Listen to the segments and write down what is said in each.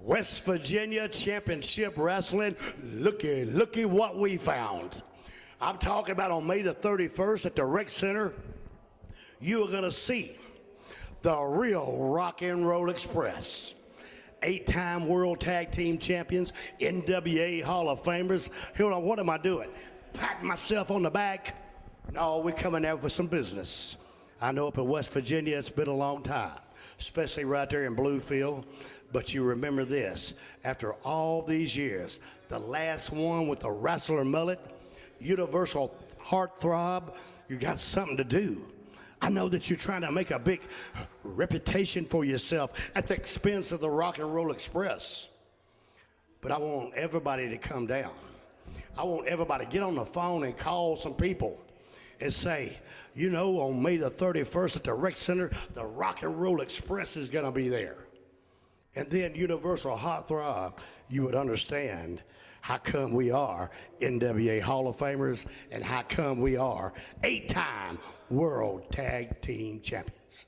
West Virginia Championship Wrestling, looky what we found. I'm talking about on May the 31st at the Rec Center, you are going to see the real Rock and Roll Express. 8-time World Tag Team Champions, NWA Hall of Famers. Hold on, what am I doing? Patting myself on the back? No, we're coming there for some business. I know up in West Virginia it's been a long time, especially right there in Bluefield. But you remember this, after all these years, the last one with the wrestler mullet, universal heartthrob, you got something to do. I know that you're trying to make a big reputation for yourself at the expense of the Rock and Roll Express. But I want everybody to come down. I want everybody to get on the phone and call some people and say, you know, on May the 31st at the Rec Center, the Rock and Roll Express is going to be there. And then Universal Heartthrob, you would understand how come we are NWA Hall of Famers and how come we are 8-time World Tag Team Champions.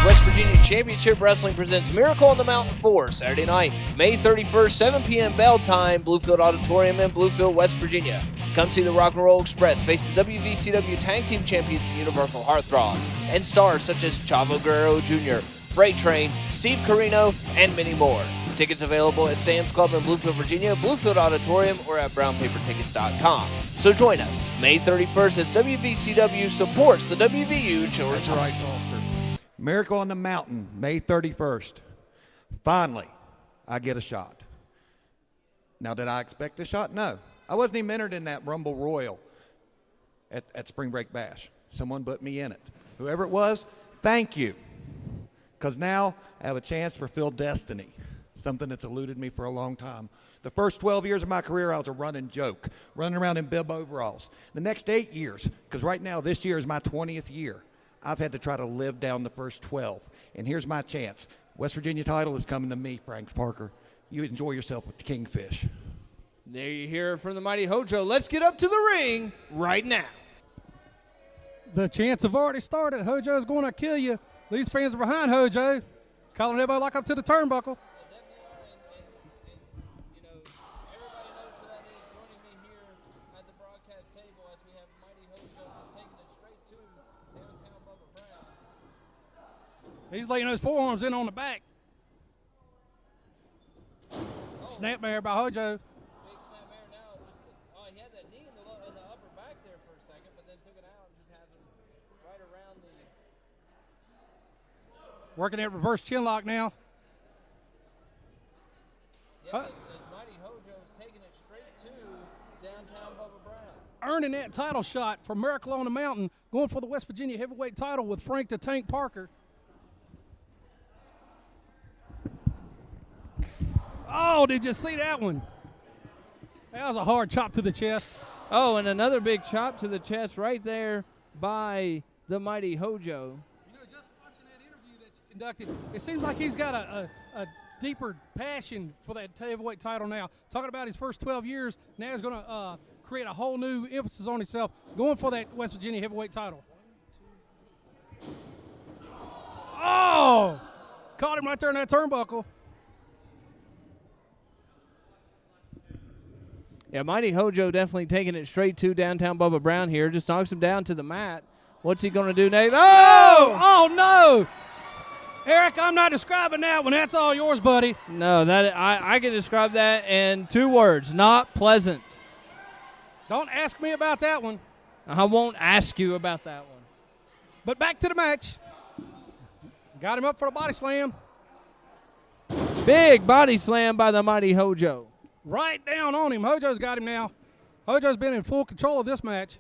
West Virginia Championship Wrestling presents Miracle on the Mountain 4, Saturday night, May 31st, 7 p.m. bell time, Bluefield Auditorium in Bluefield, West Virginia. Come see the Rock and Roll Express face the WVCW Tag Team Champions and Universal Heartthrobs, and stars such as Chavo Guerrero Jr., Freight Train, Steve Carino, and many more. Tickets available at Sam's Club in Bluefield, Virginia, Bluefield Auditorium, or at brownpapertickets.com. So join us May 31st as WVCW supports the WVU Children's Hospital. Miracle on the Mountain, May 31st. Finally, I get a shot. Now, did I expect a shot? No. I wasn't even entered in that Rumble Royal at Spring Break Bash. Someone put me in it. Whoever it was, thank you. Because now I have a chance to fulfill destiny, something that's eluded me for a long time. The first 12 years of my career, I was a running joke, running around in bib overalls. The next 8 years, because right now this year is my 20th year, I've had to try to live down the first 12. And here's my chance. West Virginia title is coming to me, Frank Parker. You enjoy yourself with the Kingfish. There you hear it from the mighty Hojo. Let's get up to the ring right now. The chants have already started. Hojo's going to kill you. These fans are behind Hojo, calling everybody lock up to the turnbuckle. He's laying those forearms in on the back. Snapmare by Hojo. Big snapmare now. He had that knee in the upper back there for a second, but then took it out and just has him right around the... Working that reverse chin lock now. Yeah, as mighty Hojo's taking it straight to downtown Bubba Brown. Earning that title shot for Miracle on the Mountain, going for the West Virginia heavyweight title with Frank the Tank Parker. Oh, did you see that one? That was a hard chop to the chest. Oh, and another big chop to the chest right there by the mighty Hojo. You know, just watching that interview that you conducted, it seems like he's got a deeper passion for that heavyweight title now. Talking about his first 12 years, now he's going to create a whole new emphasis on himself, going for that West Virginia heavyweight title. Oh! Caught him right there in that turnbuckle. Yeah, mighty Hojo definitely taking it straight to downtown Bubba Brown here. Just knocks him down to the mat. What's he going to do, Nate? Oh! Oh, no! Eric, I'm not describing that one. That's all yours, buddy. No, that I can describe that in 2 words. Not pleasant. Don't ask me about that one. I won't ask you about that one. But back to the match. Got him up for a body slam. Big body slam by the mighty Hojo. Right down on him. Hojo's got him now. Hojo's been in full control of this match.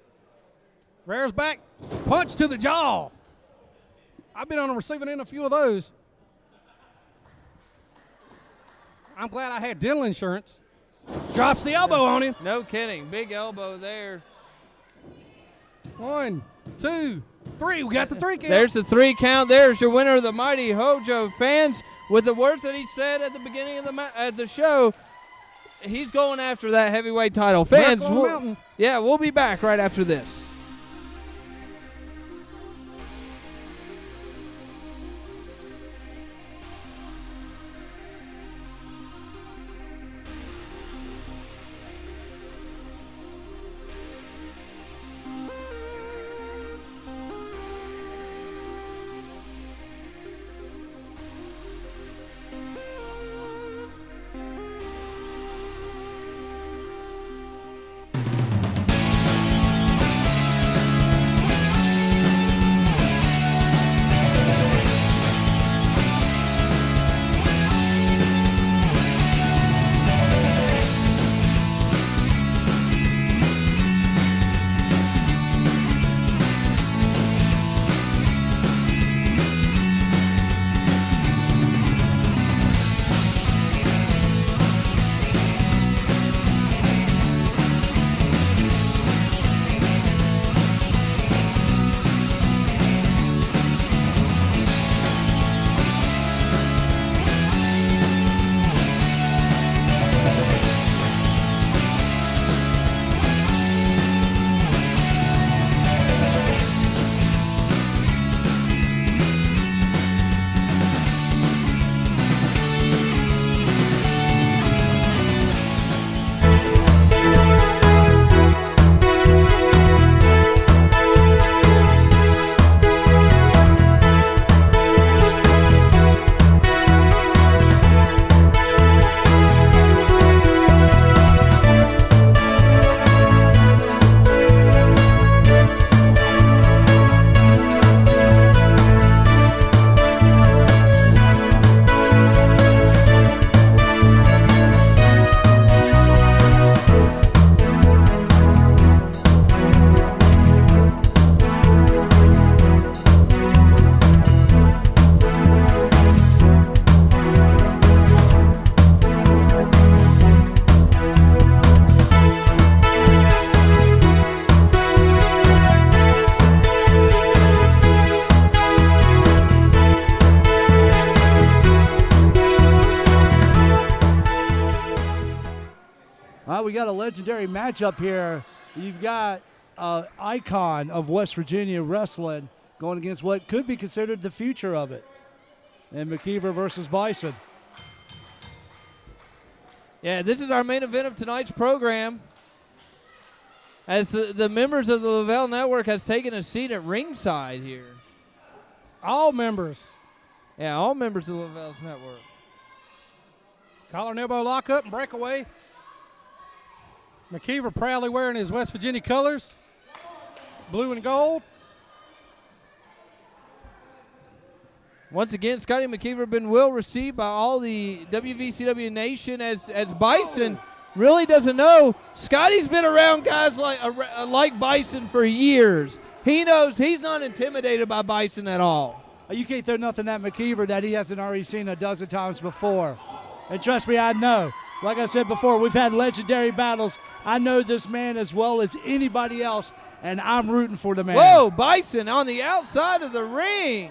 Rare's back. Punch to the jaw. I've been on the receiving end of a few of those. I'm glad I had dental insurance. Drops the elbow on him. No kidding. Big elbow there. 1, 2, 3. We got the 3 count. There's the 3 count. There's your winner of the Mighty Hojo. Fans, with the words that he said at the beginning of the show, he's going after that heavyweight title. Fans, we'll be back right after this. We got a legendary matchup here. You've got an icon of West Virginia wrestling going against what could be considered the future of it, and McKeever versus Bison. Yeah, this is our main event of tonight's program. As the members of the Lavelle Network has taken a seat at ringside here. All members. Yeah, all members of Lavelle's network. Collar and elbow lock up and breakaway. McKeever proudly wearing his West Virginia colors, blue and gold. Once again, Scotty McKeever been well received by all the WVCW Nation as Bison really doesn't know. Scotty's been around guys like Bison for years. He knows he's not intimidated by Bison at all. You can't throw nothing at McKeever that he hasn't already seen a dozen times before. And trust me, I know. Like I said before, we've had legendary battles. I know this man as well as anybody else, and I'm rooting for the man. Whoa, Bison on the outside of the ring.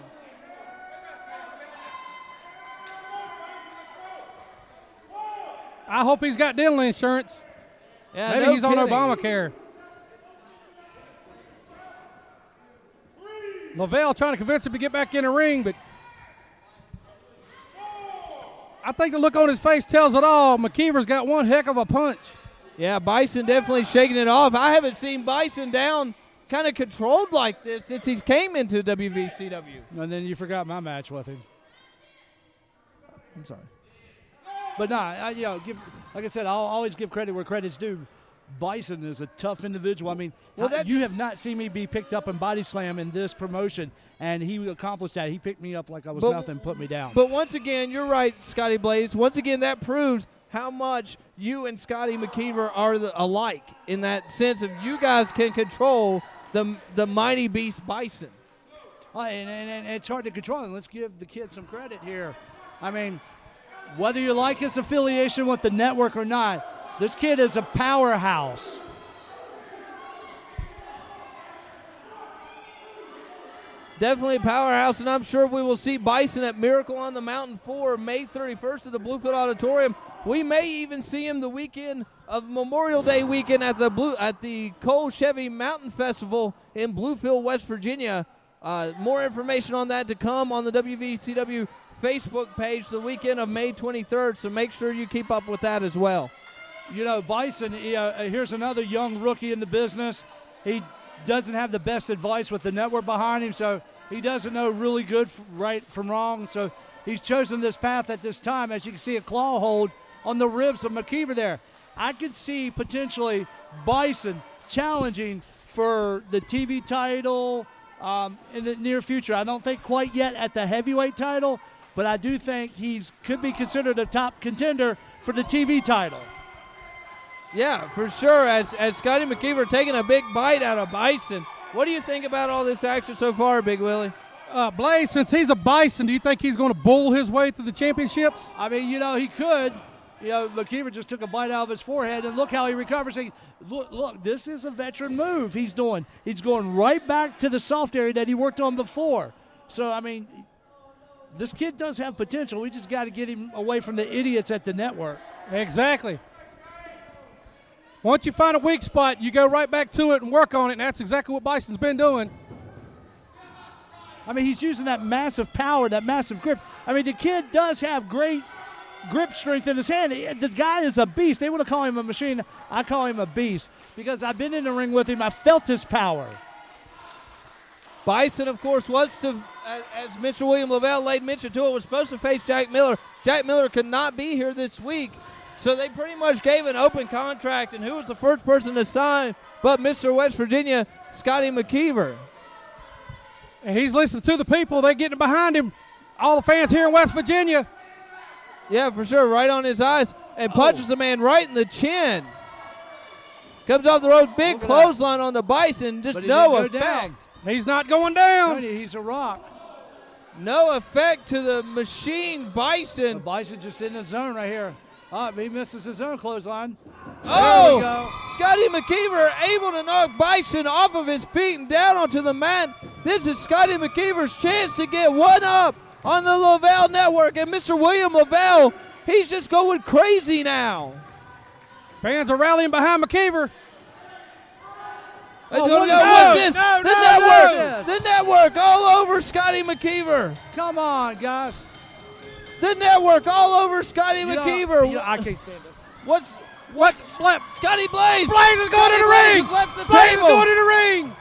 I hope he's got dental insurance. Yeah, maybe no he's kidding. on Obamacare. Lavelle trying to convince him to get back in the ring, but I think the look on his face tells it all. McKeever's got one heck of a punch. Yeah, Bison definitely shaking it off. I haven't seen Bison down kind of controlled like this since he came into WVCW. And then you forgot my match with him. I'm sorry. But nah, like I said, I'll always give credit where credit's due. Bison is a tough individual. I mean, you have not seen me be picked up and body slam in this promotion, and he accomplished that. He picked me up like I was nothing, put me down. But once again, you're right, Scotty Blaze. Once again, that proves how much you and Scotty McKeever are alike in that sense of you guys can control the mighty beast Bison. And it's hard to control him. Let's give the kid some credit here. I mean, Whether you like his affiliation with the network or not, this kid is a powerhouse. Definitely a powerhouse, and I'm sure we will see Bison at Miracle on the Mountain 4 May 31st at the Bluefield Auditorium. We may even see him the weekend of Memorial Day weekend at the Cole Chevy Mountain Festival in Bluefield, West Virginia. More information on that to come on the WVCW Facebook page the weekend of May 23rd, so make sure you keep up with that as well. You know, Bison, here's another young rookie in the business. He doesn't have the best advice with the network behind him, so he doesn't know really good right from wrong. So he's chosen this path at this time. As you can see, a claw hold on the ribs of McKeever there. I could see potentially Bison challenging for the TV title in the near future. I don't think quite yet at the heavyweight title, but I do think could be considered a top contender for the TV title. Yeah, for sure, as Scotty McKeever taking a big bite out of Bison. What do you think about all this action so far, Big Willie? Blaze, since he's a Bison, do you think he's going to bull his way to the championships? I mean, you know, he could. You know, McKeever just took a bite out of his forehead, and look how he recovers. Look, this is a veteran move he's doing. He's going right back to the soft area that he worked on before. So, I mean, this kid does have potential. We just got to get him away from the idiots at the network. Exactly. Once you find a weak spot, you go right back to it and work on it, and that's exactly what Bison's been doing. I mean, he's using that massive power, that massive grip. I mean, the kid does have great grip strength in his hand. The guy is a beast. They want to call him a machine. I call him a beast because I've been in the ring with him. I felt his power. Bison, of course, was to, as Mr. William Lavelle laid mention to it, was supposed to face Jack Miller. Jack Miller could not be here this week. So they pretty much gave an open contract, and who was the first person to sign but Mr. West Virginia, Scotty McKeever. And he's listening to the people. They're getting behind him. All the fans here in West Virginia. Yeah, for sure, right on his eyes, and punches the man right in the chin. Comes off the road, big clothesline on the Bison, just no effect. He's not going down. He's a rock. No effect to the machine Bison. The Bison just in the zone right here. He misses his own clothesline. Oh, Scotty McKeever able to knock Bison off of his feet and down onto the mat. This is Scotty McKeever's chance to get one up on the Lavelle Network. And Mr. William Lavelle, he's just going crazy now. Fans are rallying behind McKeever. What's this? The network all over Scotty McKeever. Come on, guys. The network all over Scotty McKeever. I can't stand this. What? Slap. Scotty Blaze. Blaze is going to the ring. Blaze is going to the ring.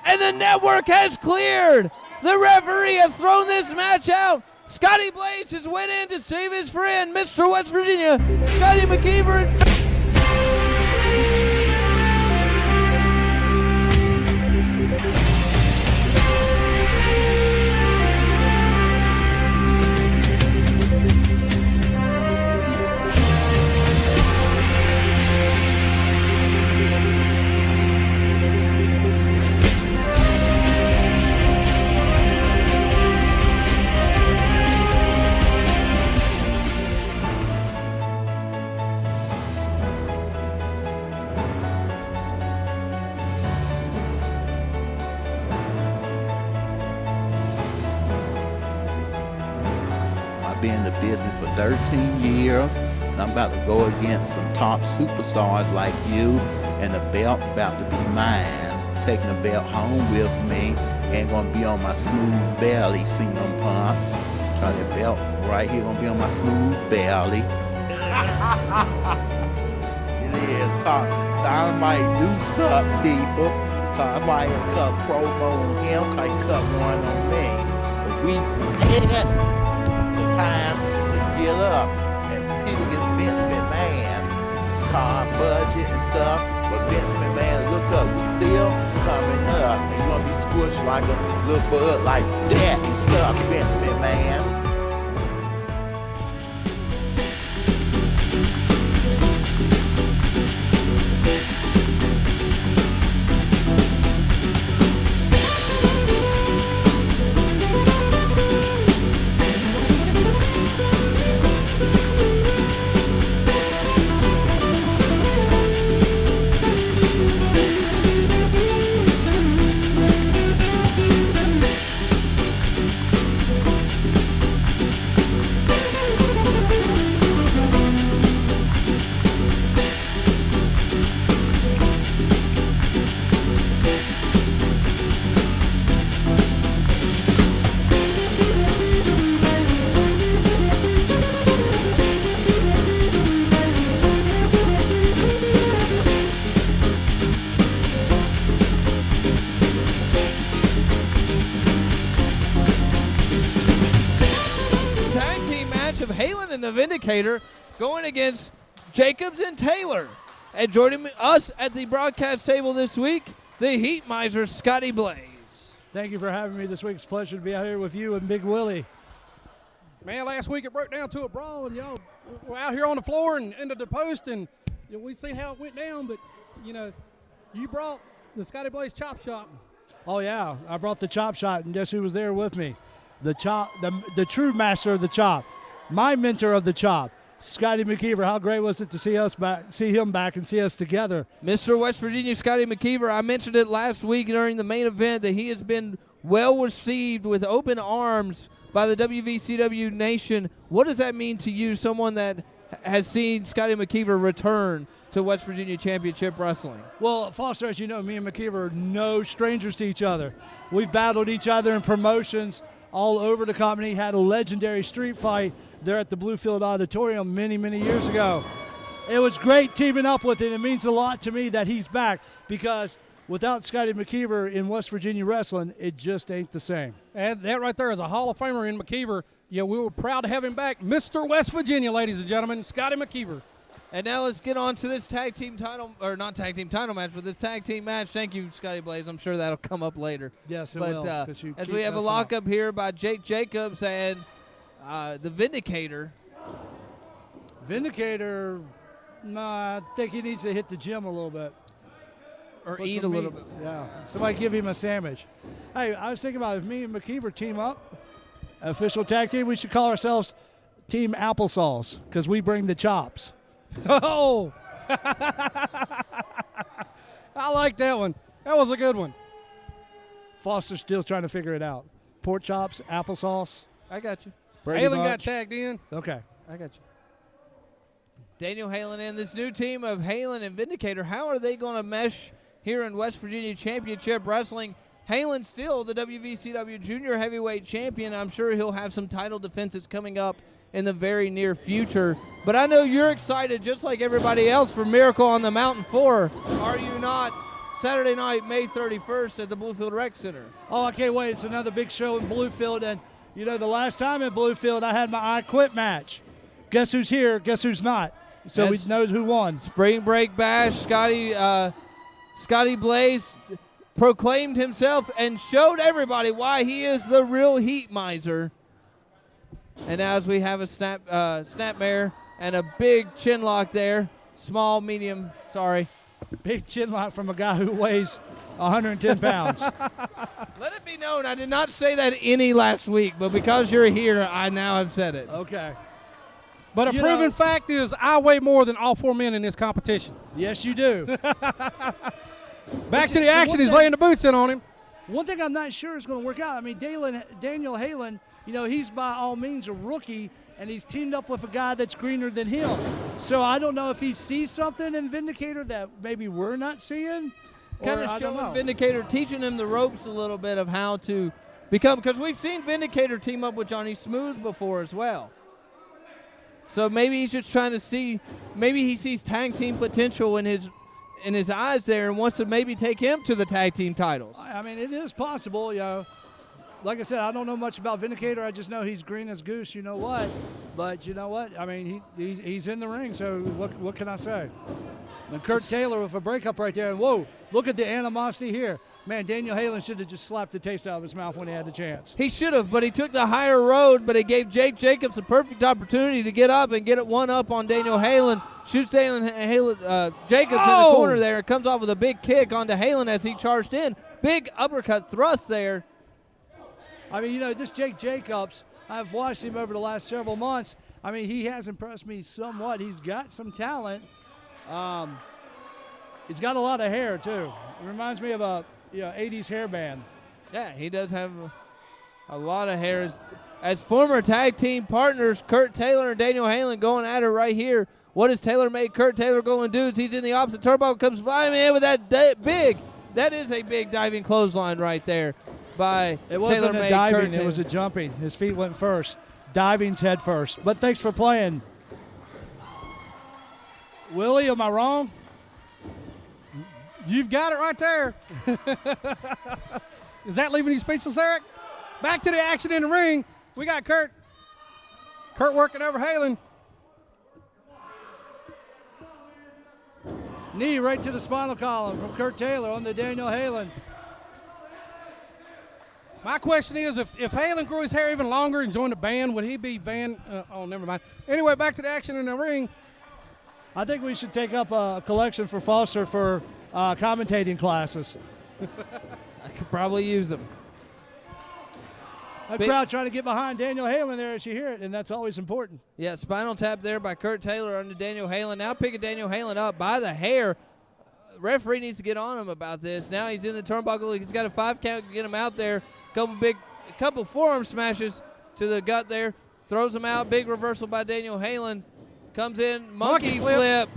And the network has cleared. The referee has thrown this match out. Scotty Blaze has went in to save his friend, Mr. West Virginia, Scotty McKeever. Been in the business for 13 years, and I'm about to go against some top superstars like you, and the belt about to be mine. Taking the belt home with me, ain't gonna be on my smooth belly, CM Punk. Try that belt right here, gonna be on my smooth belly. It is. Dynamite do suck, people. Cause if I ain't cut promo on him, cause he cut one on me. But we hit it. Time to get up and people get Vince McMahon, car budget and stuff. But Vince McMahon, look up, we still coming up, and you're gonna be squished like a little bug like that and stuff, Vince McMahon. match of Halen and the Vindicator going against Jacobs and Taylor. And joining us at the broadcast table this week, the Heat Miser, Scotty Blaze. Thank you for having me this week. It's a pleasure to be out here with you and Big Willie. Man, last week it broke down to a brawl, and y'all were out here on the floor and into the post, and we seen how it went down. But you brought the Scotty Blaze chop shot. Oh yeah, I brought the chop shot, and guess who was there with me? The true master of the chop, my mentor of the chop, Scotty McKeever. How great was it to see him back, and see us together? Mr. West Virginia Scotty McKeever, I mentioned it last week during the main event that he has been well received with open arms by the WVCW Nation. What does that mean to you, someone that has seen Scotty McKeever return to West Virginia Championship Wrestling? Well, Foster, as you know, me and McKeever are no strangers to each other. We've battled each other in promotions all over the company, had a legendary street fight there at the Bluefield Auditorium many, many years ago. It was great teaming up with him. It means a lot to me that he's back, because without Scotty McKeever in West Virginia wrestling, it just ain't the same. And that right there is a Hall of Famer in McKeever. Yeah, we were proud to have him back. Mr. West Virginia, ladies and gentlemen, Scotty McKeever. And now let's get on to this tag team title, or not tag team title match, but this tag team match. Thank you, Scotty Blaze. I'm sure that'll come up later. Yes, it but, will. As we have a lockup here by Jake Jacobs and the Vindicator. Vindicator, I think he needs to hit the gym a little bit. Or Put eat a some little meat. bit. Yeah. Somebody give him a sandwich. Hey, I was thinking about if me and McKeever team up, official tag team, we should call ourselves Team Applesauce, because we bring the chops. Oh! I like that one. That was a good one. Foster's still trying to figure it out. Pork chops, applesauce. I got you. Brady Halen got Bunch. tagged in. Okay. I got you. Daniel Halen and this new team of Halen and Vindicator, how are they going to mesh here in West Virginia Championship Wrestling? Halen still the WVCW Junior Heavyweight Champion. I'm sure he'll have some title defenses coming up in the very near future. But I know you're excited, just like everybody else, for Miracle on the Mountain 4. Are you not? Saturday night, May 31st at the Bluefield Rec Center. Oh, I can't wait. It's another big show in Bluefield. And, the last time at Bluefield, I had my I Quit match. Guess who's here? Guess who's not? So Yes. we know who won. Spring Break Bash, Scotty Blaze proclaimed himself and showed everybody why he is the real Heat Miser. And now as we have a snapmare and a big chin lock there, small, medium, sorry. Big chin lock from a guy who weighs 110 pounds. Let it be known, I did not say that any last week, but because you're here, I now have said it. Okay. But a proven fact is I weigh more than all four men in this competition. Yes, you do. Back to the action. He's laying the boots in on him. One thing I'm not sure is going to work out. I mean, Daniel Halen, he's by all means a rookie, and he's teamed up with a guy that's greener than him. So I don't know if he sees something in Vindicator that maybe we're not seeing. Kind of showing Vindicator, teaching him the ropes a little bit of how to become, because we've seen Vindicator team up with Johnny Smooth before as well. So maybe he's just trying to see, maybe he sees tag team potential in his eyes there and wants to maybe take him to the tag team titles. I mean, it is possible, Like I said, I don't know much about Vindicator. I just know he's green as goose, you know what. But you know what? I mean, he's in the ring, so what can I say? And Kurt Taylor with a breakup right there. And whoa, look at the animosity here. Man, Daniel Halen should have just slapped the taste out of his mouth when he had the chance. He should have, but he took the higher road, but it gave Jake Jacobs a perfect opportunity to get up and get it one up on Daniel Halen. Shoots Jacobs in the corner there. Comes off with a big kick onto Halen as he charged in. Big uppercut thrust there. I mean, this Jake Jacobs, I've watched him over the last several months. I mean, he has impressed me somewhat. He's got some talent. He's got a lot of hair, too. It reminds me of a 80s hairband. Yeah, he does have a lot of hair. As former tag team partners, Kurt Taylor and Daniel Halen going at it right here. What has Taylor made Kurt Taylor going to do? He's in the opposite turnbuckle, comes flying in with that that is a big diving clothesline right there by It wasn't Taylor a diving, it was a jumping. His feet went first. Diving's head first. But thanks for playing. Willie, am I wrong? You've got it right there. Is that leaving you speechless, Eric? Back to the action in the ring. We got Kurt Kurt working over Halen. Knee right to the spinal column from Kurt Taylor on the Daniel Halen. My question is, if Halen grew his hair even longer and joined a band, would he be never mind. Anyway, back to the action in the ring. I think we should take up a collection for Foster for commentating classes. I could probably use them. A crowd trying to get behind Daniel Halen there as you hear it, and that's always important. Yeah, spinal tap there by Kurt Taylor under Daniel Halen. Now picking Daniel Halen up by the hair. Referee needs to get on him about this. Now he's in the turnbuckle. He's got a 5 count to get him out there. Couple forearm smashes to the gut there. Throws him out. Big reversal by Daniel Halen. Comes in. Monkey flip.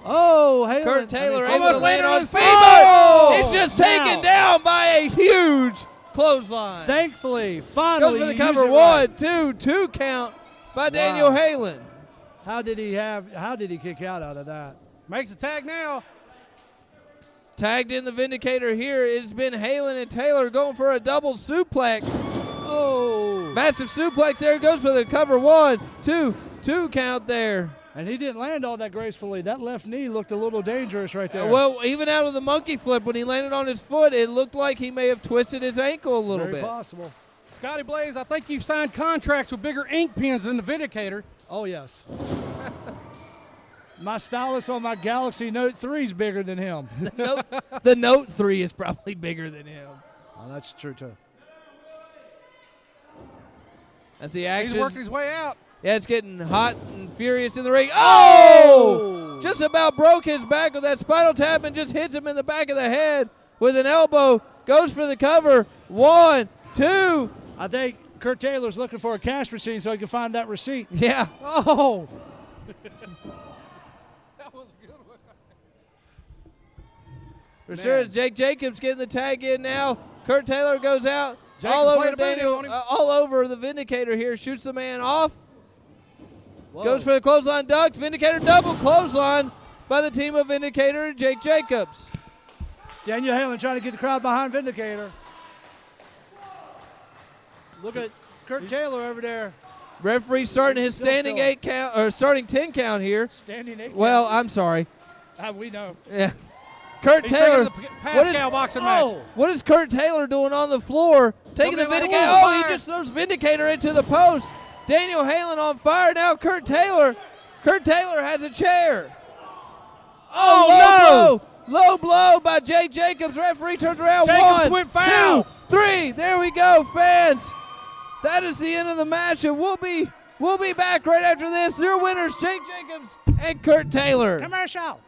Oh, Halen. Kurt Taylor able to almost land landed on on his his feet. feet. It's just taken down by a huge clothesline. Thankfully, finally. Goes for the you cover. use it 1, right. 2 count by Daniel Halen. How did he kick out of that? Makes a tag now. Tagged in the Vindicator here. It's been Halen and Taylor going for a double suplex. Oh. Massive suplex there. Goes for the cover. 1, 2 count there. And he didn't land all that gracefully. That left knee looked a little dangerous right there. Well, even out of the monkey flip, when he landed on his foot, it looked like he may have twisted his ankle a little Very bit. possible. Scotty Blaze, I think you've signed contracts with bigger ink pens than the Vindicator. Oh, yes. My stylus on my Galaxy Note 3 is bigger than him. The Note 3 is probably bigger than him. Oh, that's true, too. That's the action. He's working his way out. Yeah, it's getting hot and furious in the ring. Oh! Just about broke his back with that spinal tap and just hits him in the back of the head with an elbow. Goes for the cover. 1, 2. I think Kurt Taylor's looking for a cash machine so he can find that receipt. Yeah. Oh. That was a good one. For sure, it's Jake Jacobs getting the tag in now. Kurt Taylor goes out. Jacobs All over played a booty Daniel, on him. all over the Vindicator here. Shoots the man off. Whoa. Goes for the clothesline ducks. Vindicator double clothesline by the team of Vindicator and Jake Jacobs. Daniel Halen trying to get the crowd behind Vindicator. Look at Kurt Taylor over there. Referee starting his Still standing filling. 8 count or starting 10 count here. Standing 8. Well, I'm sorry. we know. Yeah. Kurt He's Taylor. taking the Pascal boxing match. What is Kurt Taylor doing on the floor? Taking the Somebody like, Vindicator. "Ooh, Oh, he fire." just throws Vindicator into the post. Daniel Halen on fire now. Kurt Taylor. Kurt Taylor has a chair. Oh, low blow by Jake Jacobs. Referee turns around. Jacobs 1, went foul. 2, 3. There we go, fans. That is the end of the match, and we'll be back right after this. Your winners, Jake Jacobs and Kurt Taylor. Commercial.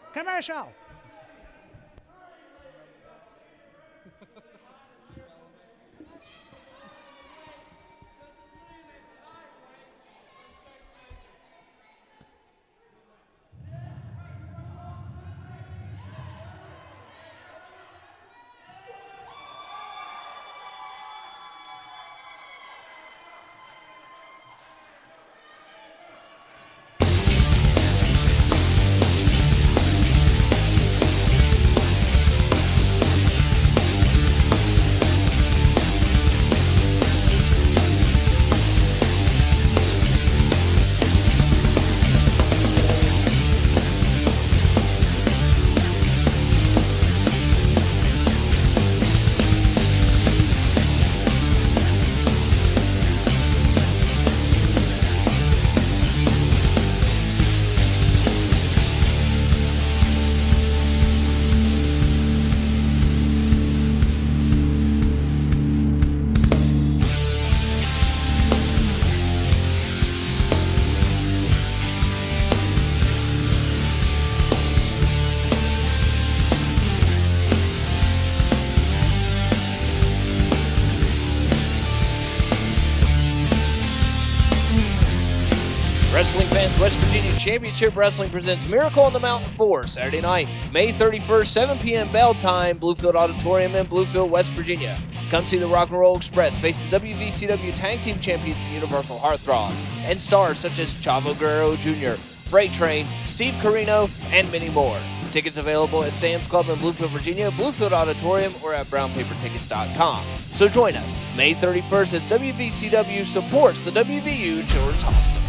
Wrestling fans, West Virginia Championship Wrestling presents Miracle on the Mountain 4, Saturday night, May 31st, 7 p.m. bell time, Bluefield Auditorium in Bluefield, West Virginia. Come see the Rock and Roll Express face the WVCW Tag Team Champions and Universal Heartthrobs, and stars such as Chavo Guerrero Jr., Freight Train, Steve Carino, and many more. Tickets available at Sam's Club in Bluefield, Virginia, Bluefield Auditorium, or at brownpapertickets.com. So join us May 31st as WVCW supports the WVU Children's Hospital.